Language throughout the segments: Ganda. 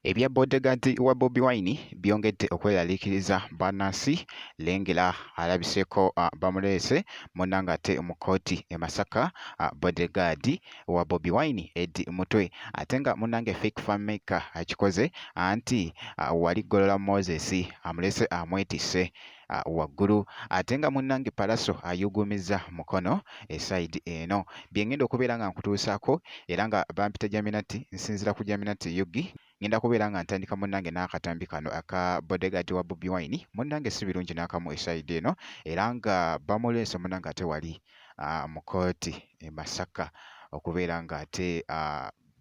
Ebya bodyguard wa Bobi Wine byongedde okweraliikiriza bannansi. Lengera alabiseeko bamuleese munnange ate mu kkooti e Masaka, bodyguard wa Bobi Wine Eddie Mutwe, ate nga munnange fake filmmaker akikoze anti wali Golola Moses amuleese amwetisse waggulu, ate nga munnange Palaso ayuguumizza mukono esayidi eno. Bye ngenda okubeera nga nkutuusaako era nga bampita Jaminati, nsinzira ku Jaminati Yugi. Ngenda kubeera nga ntandika munnange n'akatambi kano aka bodyguard wa Bobi Wine munnange si birungi n'akamu esayidi eno, era nga bamuleese munnange ate wali mu kkooti e Masaka okubeera nga ate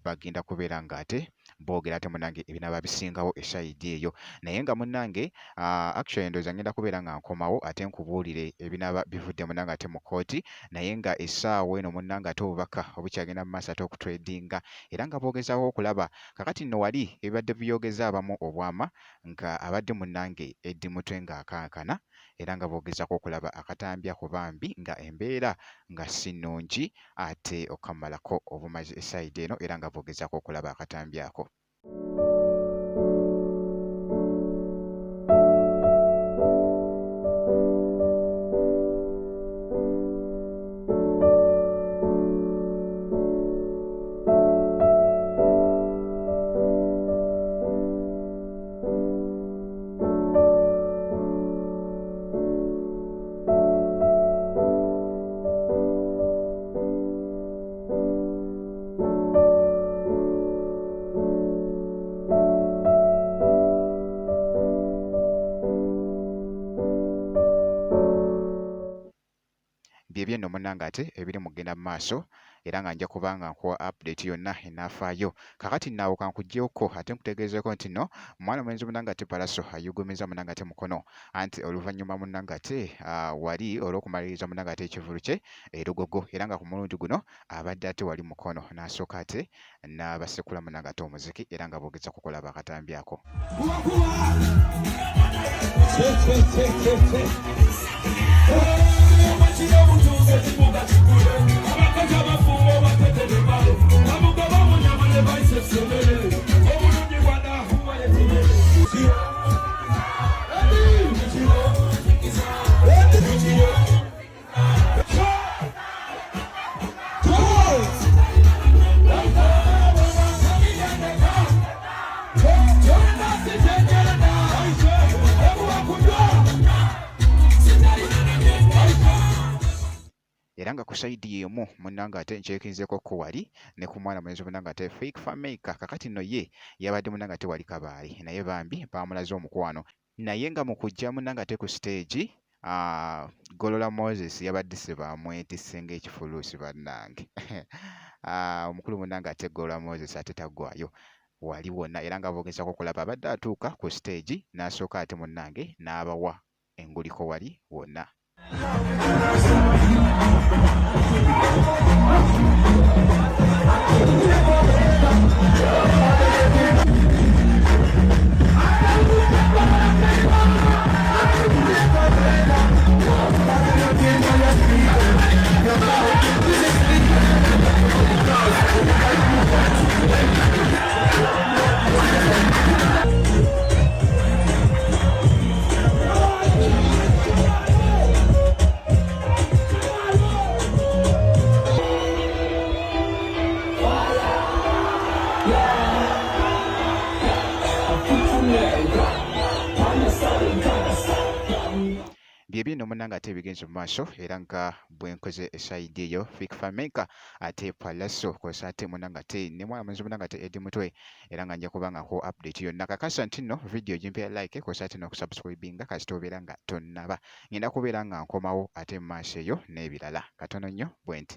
bagenda kubeera nga ate boogera ate munnange ebinaaba bisingawo esayidi eyo, naye nga munnange actually ndowooza ngenda kubeera nga nkomawo ate nkubuulire ebinaaba bivudde munnange ate mu kkooti, naye nga essaawa eno munnange ate obubaka obukyagenda mu maaso ate okutredinga, era nga boogezaawo okulaba kakati nno wali ebibadde byogeza abamu obwama nga abadde munnange Eddie Mutwe ng'akankana, era nga boogezaako okulaba akatambi ako bambi nga embeera nga si nnungi ate okamalako obumazi esayidi eno, era nga boogezaako okulaba akatambi ako. Byebyo nno munnange ate ebiri mu kugenda mu maaso, era nga nja kuba nga nkuwa update yonna enaafaayo. Kakati naawe kankuggyeko ate nkutegeezeeko nti nno mwana mulenzi munnange ate Palaso ayuguumiza munnange ate mukono, anti oluvannyuma munnange ate wali olw'okumaliriza munnange ate ekivulu kye e Lugogo, era nga ku mulundi guno abadde ate wali mukono n'asooka ate n'abasekula munnange ate omuziki, era nga boogeza kukolaba akatambi ako. Era nga ku sayidi y'emu munnange ate nkyekinzeeko ko wali ne ku mwana mulenzi munnange ate fake filmmaker, kakati nno ye yabadde munnange ate wali kabaali, naye bambi baamulaze omukwano, naye nga mu kujja munnange ate ku stage Golola Moses yabadde se baamwetisse ng'ekifuluusi bannange. Omukulu munnange ate Golola Moses ate taggwayo wali wonna, era nga boogezaako okulaba abadde atuuka ku stage n'asooka ate munnange n'abawa enguliko wali wonna. Byebyo nno munnange ate ebigenze mu maaso, era nga bwe nkoze esayidi eyo fake filmmaker ate Palaso kw'ossa ate munnange ate ne mwana mulenzi munnange ate Eddie Mutwe, era nga nja kuba nga nkuwa update yonna. Kakasa nti nno video gimpera like kw'ossa ate n'okusubscribinga kasita obeera nga tonnaba. Ngenda kubeera nga nkomawo ate mu maaso eyo n'ebirala. Katono nnyo bwe nti.